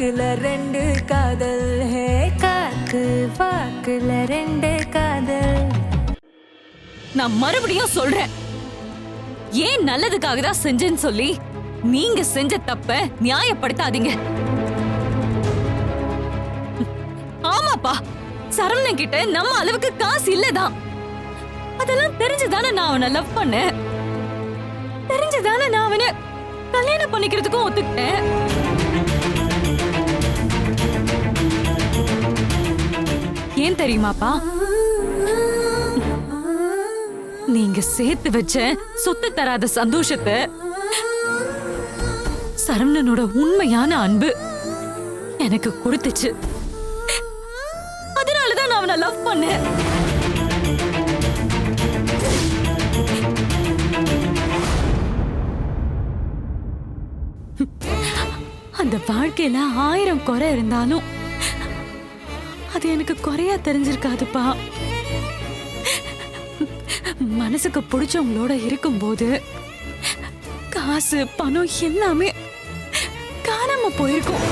வாக்குல ரெண்டு காதல், ஹே காத்து வாக்குல ரெண்டு காதல். நான் மறுபடியும் சொல்றேன், ஏன் நல்லதுக்காக தான் செஞ்சேன்னு சொல்லி நீங்க செஞ்ச தப்ப நியாயப்படுத்தாதீங்க. ஆமாப்பா, சரவணன் கிட்ட நம்ம அளவுக்கு காசு இல்லதான். அதெல்லாம் தெரிஞ்சுதானே நான் அவனை லவ் பண்ணேன். தெரிஞ்சுதானே நான் அவனை கல்யாணம் பண்ணிக்கிறதுக்கும் ஒத்துக்கிட்டேன். ஏன் தெரியுமாப்பா, நீங்க சேர்த்து வச்ச சொத்து தராத சந்தோஷத்தை, சரவணனோட உண்மையான அன்பு எனக்கு கொடுத்துச்சு. அதனாலதான் நான் அவனை லவ் பண்ணேன். அந்த வாழ்க்கையில 1000 குறை இருந்தாலும் அது எனக்கு குறையா தெரிஞ்சிருக்காதுப்பா. மனசுக்கு பிடிச்சவங்களோட இருக்கும்போது காசு பணம் எல்லாமே காணாம போயிருக்கும்.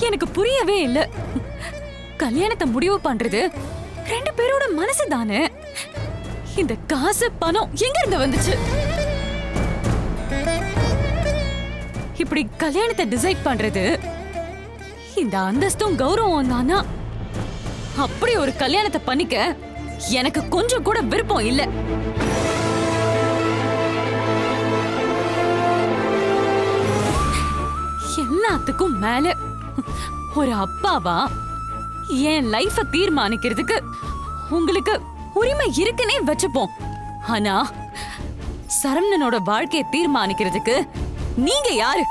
எனக்கு புரியவே இல்ல, கல்யாணத்தை முடிவு பண்றது 2 பேரோட மனசு தானே. இந்த காசு பணம் எங்க இருந்து வந்துச்சு? இப்படி கல்யாணத்தை டிசைட் பண்றது இந்த அந்தஸ்தும் கௌரவம் தானா? அப்படி ஒரு கல்யாணத்தை பண்ணிக்க எனக்கு கொஞ்சம் கூட விருப்பம் இல்ல. எல்லாத்துக்கும் மேல ஒரு அப்பாவா என் லைஃப தீர்மானிக்கிறதுக்கு உங்களுக்கு உரிமை இருக்குன்னே வச்சுப்போம். ஆனா சரவணனோட வாழ்க்கையை தீர்மானிக்கிறதுக்கு நீங்க யாரு?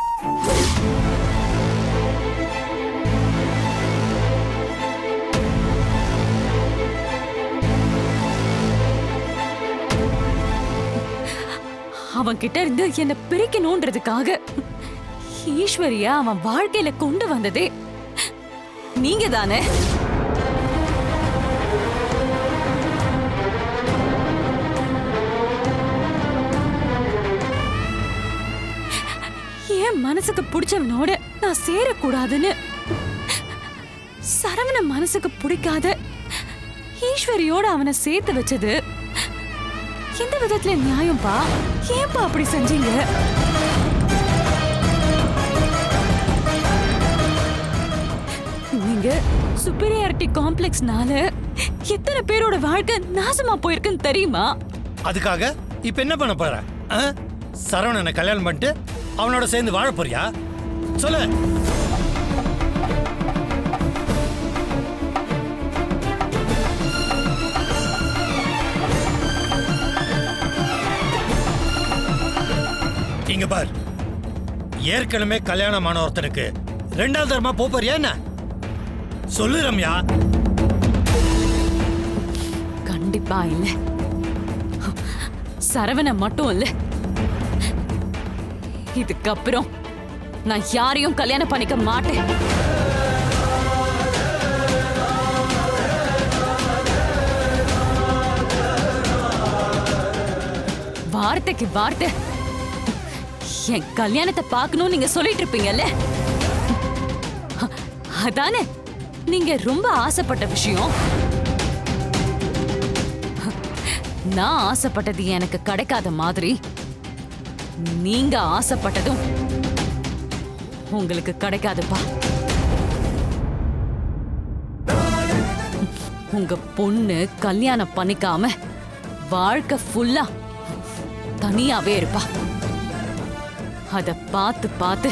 அவன் கிட்ட இருந்து என்ன பிரிக்கணும்ன்றதுக்காக ஈஸ்வரியா அவன் வாழ்க்கையில கொண்டு வந்ததே நீங்க தானே. என் மனசுக்கு பிடிச்சவனோட நான் சேரக்கூடாதுன்னு சரவண மனசுக்கு பிடிக்காத ஈஸ்வரியோட அவனை சேர்த்து வச்சது எந்த விதத்துல நியாயம்பா? ஏன்பா அப்படி செஞ்சீங்க? நீங்க சுப்பீரியாரிட்டி காம்ப்ளெக்ஸ்னால எத்தனை பேரோட வாழ்க்கை நாசமா போயிருக்குன்னு தெரியுமா? அதுக்காக இப்ப என்ன பண்ண போற? சரவணனை கல்யாணம் பண்ணிட்டு அவனோட சேர்ந்து வாழ போறியா? சொல்லு. இங்க பார், ஏற்கனவே கல்யாணமான ஒருத்தனுக்கு 2வது தரமா போறியா என்ன? சொல்லு ரம்யா. கண்டிப்பா இல்ல. சரவண மட்டும் இல்ல, இதுக்கப்புறம் நான் யாரையும் கல்யாணம் பண்ணிக்க மாட்டேன். வார்த்தைக்கு வார்த்தை என் கல்யாணத்தை பார்க்கணும் நீங்க சொல்லிட்டு இருப்பீங்கல்ல, அதானே நீங்க ரொம்ப ஆசைப்பட்ட விஷயம். நான் ஆசைப்பட்டது எனக்கு கிடைக்காத மாதிரி நீங்க ஆசைப்பட்டதும் உங்களுக்கு கிடைக்காதுப்பா. உங்க பொண்ணு கல்யாணம் பண்ணிக்காம வாழ்க்கை ஃபுல்லா தனியாவே இருப்பா. அத பார்த்து பார்த்து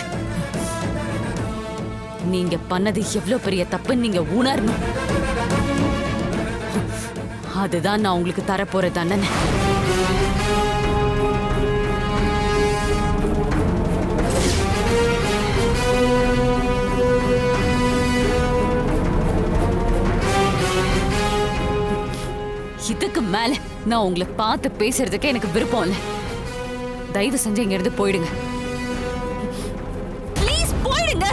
நீங்க பண்ணது எவ்வளவு பெரிய தப்புன்னு நீங்க உணரணும். அதுதான் நான் உங்களுக்கு தரப்போற தண்டனை. இதுக்கு மேல நான் உங்களை பார்த்து பேசுறதுக்கு எனக்கு விருப்பம் இல்லை. தயவு செஞ்சு இங்க இருந்து போயிடுங்க. ப்ளீஸ் போயிடுங்க.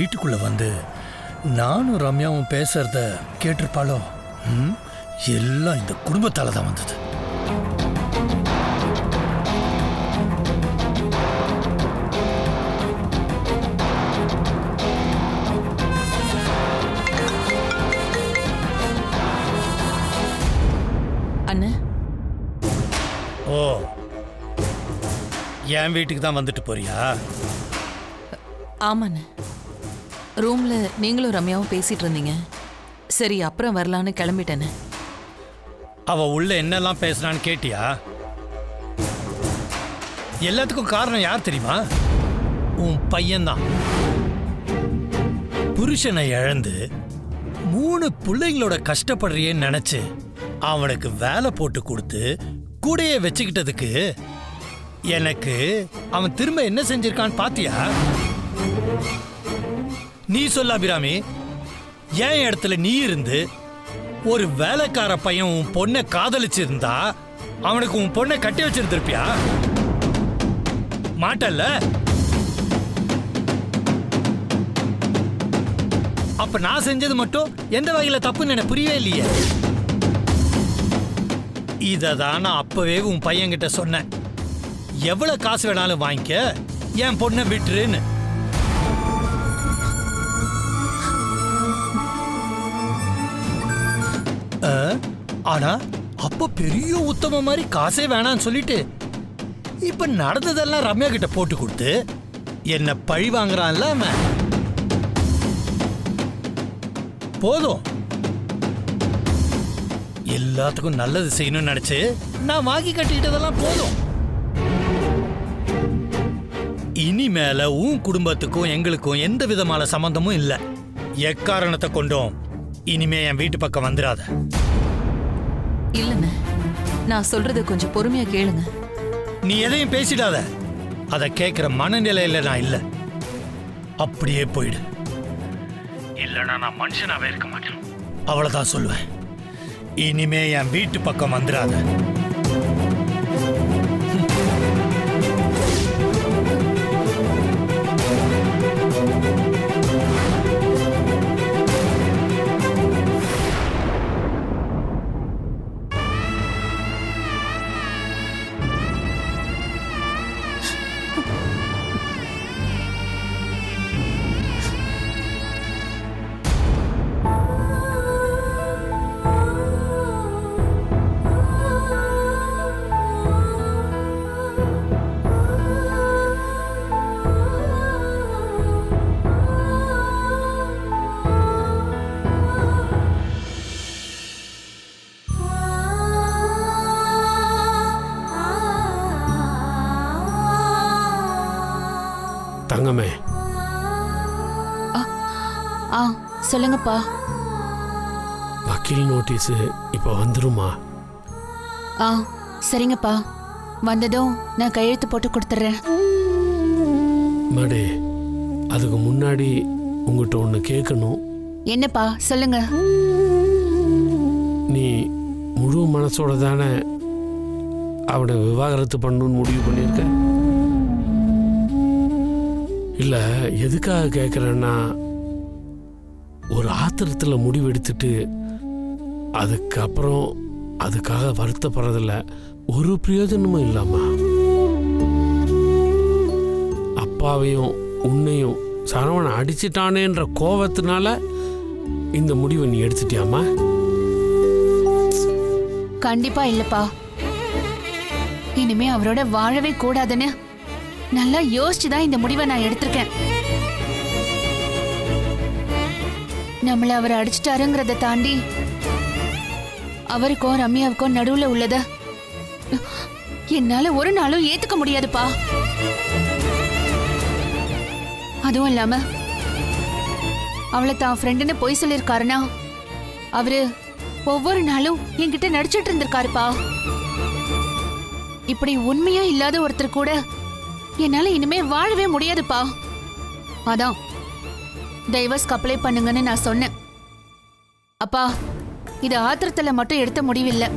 வீட்டுக்குள்ள வந்து நானும் ரம்யாவும் பேசுறத கேட்டிருப்பாளோ? எல்லாம் இந்த குடும்பத்தால தான் வந்தது. அண்ணா, ஓ, என் வீட்டுக்கு தான் வந்துட்டு போறியா? ஆமாண்ண. ரூம்ல நீங்களும் ரம்யாவும் பேசிட்டு இருந்தீங்க. சரி, அப்புறம் வரலான்னு கிளம்பிட்டேன்னு. அவ உள்ள என்னெல்லாம் பேசுறான்னு கேட்டியா? எல்லாத்துக்கும் காரணம் யார் தெரியுமா? உன் பையன்தான். புருஷனை இழந்து 3 பிள்ளைங்களோட கஷ்டப்படுறியேன்னு நினைச்சு அவனுக்கு வேலை போட்டு கொடுத்து கூடையே வச்சுக்கிட்டதுக்கு எனக்கு அவன் திரும்ப என்ன செஞ்சிருக்கான்னு பாத்தியா? நீ சொல்ல அபிராமி, என் இடத்துல நீ இருந்து ஒரு வேலைக்கார பையன் உன் பொண்ணை காதலிச்சிருந்தா அவனுக்கு உன் பொண்ணை கட்டி வச்சிருந்திருப்பியா? மாட்டல்ல? அப்ப நான் செஞ்சது மட்டும் எந்த வகையில தப்புன்னு எனக்கு புரியவே இல்லையே. இததான் நான் அப்பவே உன் பையன்கிட்ட சொன்னேன். எவ்வளவு காசு வேணாலும் வாங்கிக்க, என் பொண்ணை விட்டுருன்னு. ஆனா அப்ப பெரிய உத்தம மாதிரி காசே வேணான்னு சொல்லிட்டு இப்ப நடந்ததெல்லாம் ரம்யா கிட்ட போட்டு கொடுத்து என்ன பழி வாங்குறான்ல அவன். போதும், எல்லாத்துக்கும் நல்லது செய்யணும்னு நினைச்சு நான் வாங்கி கட்டிக்கிட்டதெல்லாம் போதும். இனிமேல உன் குடும்பத்துக்கும் எங்களுக்கும் எந்த விதமான சம்பந்தமும் இல்லை. எக்காரணத்தை கொண்டும் இனிமே என் வீட்டு பக்கம் வந்துடாத. இல்லண்ண, நான் சொல்றத கொஞ்சம் பொறுமையா கேளுங்க. நீ எதையும் பேசிடாத. அதை கேட்கிற மனநிலையில நான் இல்ல. அப்படியே போயிடு. இல்லைன்னா நான் மனுஷனாவே இருக்க மாட்டேன். அவ்வளவுதான் சொல்லுவேன். இனிமே என் வீட்டு பக்கம் வந்துடாத. தங்கமே. சொல்லுங்கப்பா. வக்கீல் நோட்டீஸ் இப்போ வந்துருமா? சரிங்கப்பா, வந்ததும் நான் கையெழுத்து போட்டு கொடுத்துட்றேன். மேடே, அதுக்கு முன்னாடி உங்ககிட்ட ஒன்று கேட்கணும். என்னப்பா சொல்லுங்க. நீ முழு மனசோட தானே அவனை விவாகரத்து பண்ணணும்னு முடிவு பண்ணியிருக்க? இல்லை, எதுக்காக கேட்குறேன்னா, ஒரு ஆத்திரத்தில் முடிவு எடுத்துட்டு அதுக்கப்புறம் அதுக்காக வருத்தப்படுறதில்ல ஒரு பிரயோஜனமும் இல்லாமா? அப்பாவையும் உன்னையும் சரவணை அடிச்சிட்டானேன்ற கோபத்தினால இந்த முடிவை நீ எடுத்துட்டியாமா? கண்டிப்பா இல்லப்பா. இனிமே அவரோட வாழவே கூடாதுன்னு நல்லா யோசிச்சுதான் இந்த முடிவை நான் எடுத்திருக்கேன். நம்மள அவர் அடிச்சிட்டாருங்கிறத தாண்டி அவருக்கும் ரம்யாவுக்கும் நடுவுல உள்ளத என்னால ஒரு நாளும் ஏத்துக்க முடியாதுப்பா. அதுவும் இல்லாம அவளை தான் ஃப்ரெண்டுன்னு பொய் சொல்லியிருக்காருன்னா அவரு ஒவ்வொரு நாளும் என்கிட்ட நடிச்சிட்டு இருந்திருக்காருப்பா. இப்படி உண்மையா இல்லாத ஒருத்தர் கூட என்னால இனிமே வாழவே முடியாதுப்பா. அதான் டைவர்ஸ்க்கு அப்ளை பண்ணுங்கன்னு நான் சொன்னேன். அப்பா, இது ஆத்திரத்துல மட்டும் எடுத்த முடிவில்லை,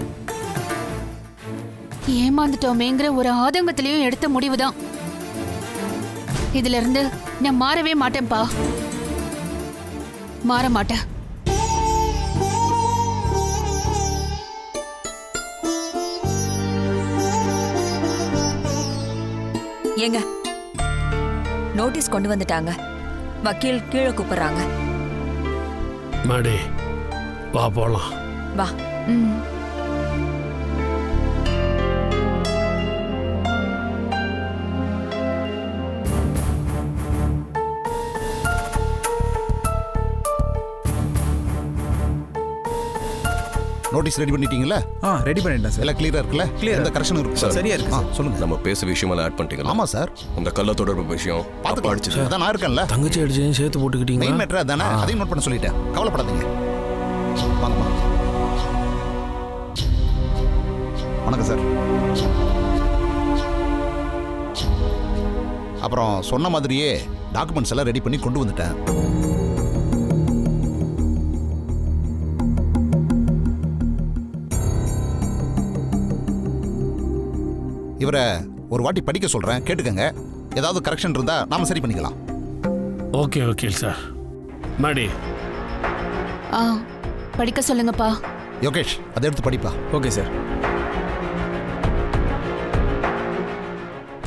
ஏமாந்துட்டோமேங்கிற ஒரு ஆதங்கத்திலையும் எடுத்த முடிவுதான். இதுல இருந்து நான் மாறவே மாட்டேன்ப்பா. மாற மாட்டேன். ஏங்க நோட்டீஸ் கொண்டு வந்துட்டாங்க. வக்கீல் கீழே கூப்பிடுறாங்க. மாடி வா போலாம். வா. ம். நோட்டீஸ் ரெடி பண்ணிட்டீங்களா? ரெடி பண்ணிட்டேன் சார். எல்லாம் கிளியரா இருக்குல்ல? Clear. எந்த கரெக்ஷனும் இருக்கு சார்? சரியா இருக்கு சார். சொல்லுங்க. நம்ம பேச விஷயமெல்லாம் ஆட் பண்ணிட்டீங்களா? ஆமா சார். அந்த கள்ள தொடர்பு விஷயம் பாத்து அடிச்சது. அதான் நான் இருக்கேன்ல. தங்கச்சி அடிச்சதையும் சேர்த்து மெயின் போட்டுக்கிட்டீங்களா? மேட்டர் அதானே, அதையும் நோட் பண்ண சொல்லிட்டேன். கவலைப்படாதீங்க. வாங்கம்மா. வணக்கம் சார். அப்புறம் சொன்ன மாதிரியே டாக்குமெண்ட்ஸ் எல்லாம் ரெடி பண்ணி கொண்டு வந்துட்டேன். இவரை ஒரு வாட்டி படிக்க சொல்றேன், கேட்டுக்கங்க. ஏதாவது கரெக்ஷன் இருந்தா நாம சரி பண்ணிக்கலாம். ஓகே வக்கீல் சார். மாடி ஆ படிக்க சொல்லுங்கப்பா. யோகேஷ் அதை எடுத்து படிப்பா. Okay sir.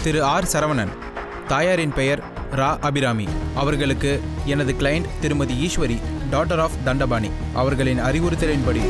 Thiru R Saravanan, தாயாரின் பெயர் ரா அபிராமி. அவர்களுக்கு எனது கிளையண்ட் திருமதி ஈஸ்வரி, டாட்டர் ஆஃப் தண்டபாணி அவர்களின் அறிவுறுத்தலின்படி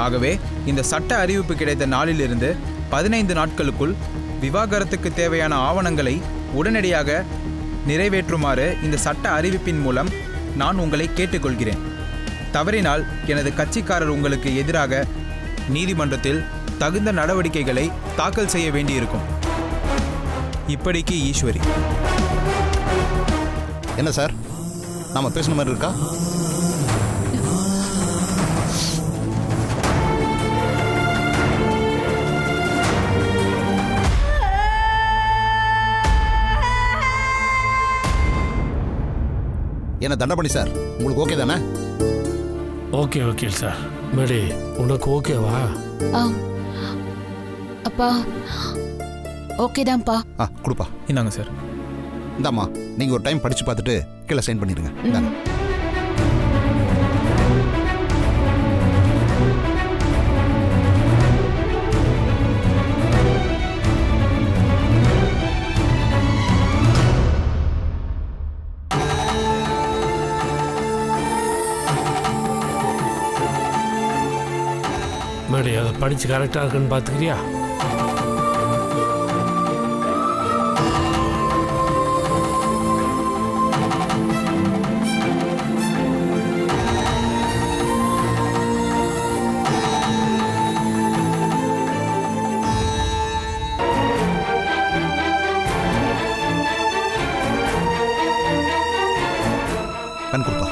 ஆகவே இந்த சட்ட அறிவிப்பு கிடைத்த நாளிலிருந்து 15 நாட்களுக்குள் விவாகரத்துக்கு தேவையான ஆவணங்களை உடனடியாக நிறைவேற்றுமாறு இந்த சட்ட அறிவிப்பின் மூலம் நான் உங்களை கேட்டுக்கொள்கிறேன். தவறினால் எனது கட்சிக்காரர் உங்களுக்கு எதிராக நீதிமன்றத்தில் தகுந்த நடவடிக்கைகளை தாக்கல் செய்ய வேண்டியிருக்கும். இப்படிக்கு ஈஸ்வரி. என்ன சார், நாம பேசுன மாதிரி இருக்கா? என்ன தண்டபாணி சார், உங்களுக்கு ஓகே தானே? ஓகே வக்கீல் சார். மாடி உனக்கு ஓகேவா? ஆ அப்பா ஓகே தான்ப்பா. கொடுப்பா. இந்தாங்க சார். இந்தாம்மா, நீங்க ஒரு டைம் படிச்சு பார்த்துட்டு கீழே சைன் பண்ணிடுங்க. இந்தாங்க. மாடி அதை படிச்சு கரெக்டா இருக்குன்னு பாத்துக்கிறியா? பென் கொடுப்பா.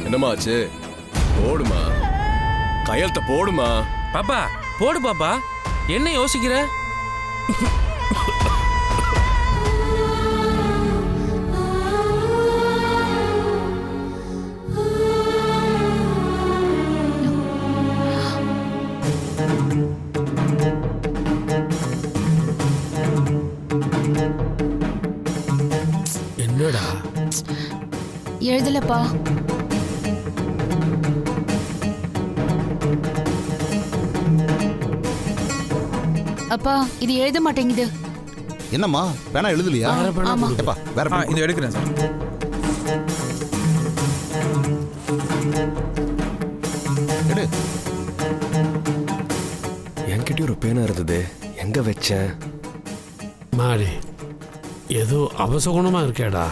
என்னம்மா ஆச்சு? போடுமா, கையெழுத்த போடுமா. பாப்பா போடு பாப்பா, என்ன யோசிக்கிற? எழுதலப்பா. அப்பா இது எழுத மாட்டேங்குது. என்னம்மா பேனா எழுதலையா? வேற பேனா ஆமா. கொடு. ஏப்பா வேற ஆ பேனா இது எடுக்கிறேன் சார். எடு. என்கிட்டயும் ஒரு பேனா இருந்தது, எங்க வச்சேன்? மாறி ஏதோ அவசகுணமா இருக்கேடா.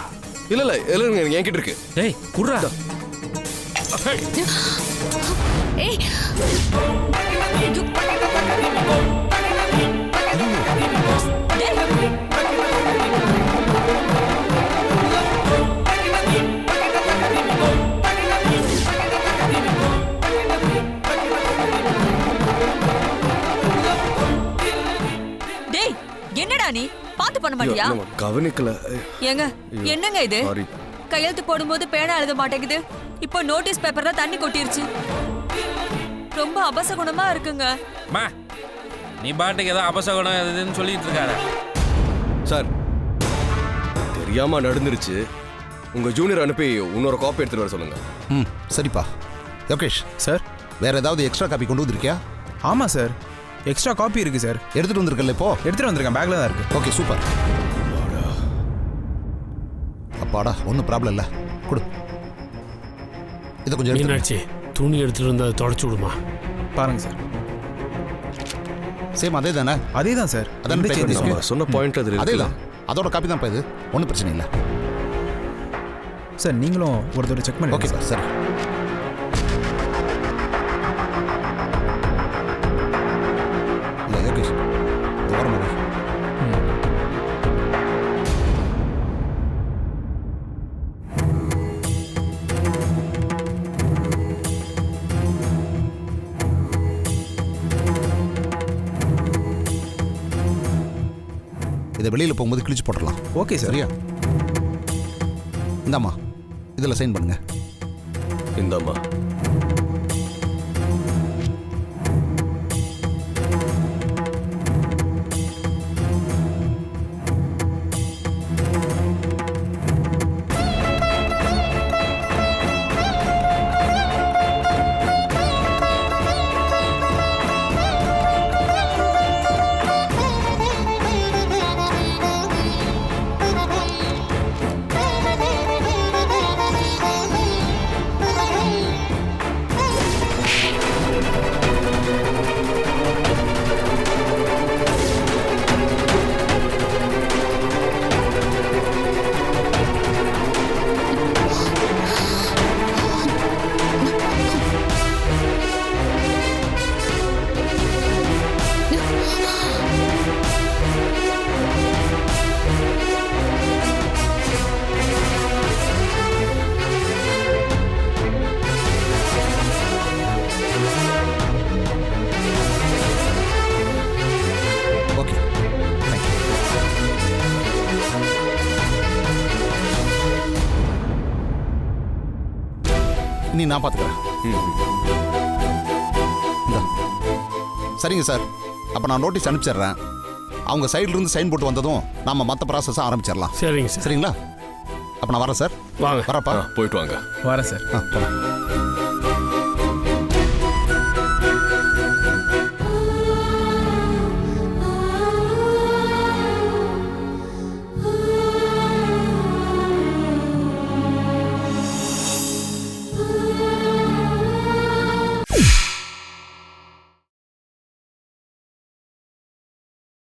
இல்ல இல்ல இல்ல என்கிட்ட இருக்கு. டேய் குர்ரா. ஏய் டேய் என்னடா நீ பாத்து பண்ண மாட்டியா? நம்ம கவனிக்கல. ஏங்க என்னங்க இது? சாரி. கையெழுத்து போடும்போது பேனா எழுத மாட்டேங்குது, இப்போ நோட்டீஸ் பேப்பர்ல தண்ணி கொட்டிருச்சு. ரொம்ப அபசகுணமா இருக்குங்க. மா நீ பாட்டுக்கு ஏதோ அபசகுணம் இதுன்னு சொல்லிட்டு இருக்காத. சார் தெரியாம நடந்துருச்சு. உங்க ஜூனியர் அனுப்பி இன்னொரு காப்பி எடுத்துட்டு வர சொல்லுங்க. ம் சரிப்பா. யோகேஷ் சார் வேற ஏதாவது எக்ஸ்ட்ரா காப்பி கொண்டு வந்திருக்கியா? ஆமாம் சார், எக்ஸ்ட்ரா காப்பி இருக்குது சார். எடுத்துட்டு வந்திருக்கல இப்போ? எடுத்துகிட்டு வந்திருக்கேன், பேக்கில் தான் இருக்குது. Okay super. அப்பாடா ஒன்றும் ப்ராப்ளம் இல்லை. கொடு. இதை கொஞ்சம் எடுத்து மீனாட்சி துணி எடுத்துட்டு வந்து அதை தொடச்சு விடுமா. பாருங்கள் சார். சேம் அதே தானே? அதே தான் சார். அதான் எந்த type changes பண்ணிருக்கேன். நம்ம சொன்ன பாயிண்ட் அது அதே இருக்குல்ல? தான், அதோட காப்பி தான்ப்பா இது. ஒன்றும் பிரச்சனை இல்லை. சார் நீங்களும் ஒரு தடவை செக் பண்ணி ஓகே சார். சரி இல்லை யோகேஷ் ஓரமாக வை. இதை வெளியில் போகும்போது கிழிச்சு போட்டுடலாம். Okay sir. சரியா? இந்தாம்மா இதில் சைன் பண்ணுங்க. இந்தாம்மா. நீ நான் பார்த்துக்கிறேன். இந்தா. சரிங்க சார், அப்போ நான் நோட்டீஸ் அனுப்பிச்சிடுறேன். அவங்க சைட்லேருந்து சைன் போட்டு வந்ததும் நம்ம மற்ற ப்ராசஸை ஆரம்பிச்சிடலாம். சரிங்க சார். சரிங்களா? அப்போ நான் வரேன் சார். வாங்க. வரப்பா. போயிட்டு வாங்க. வரேன் சார். போகலாம்.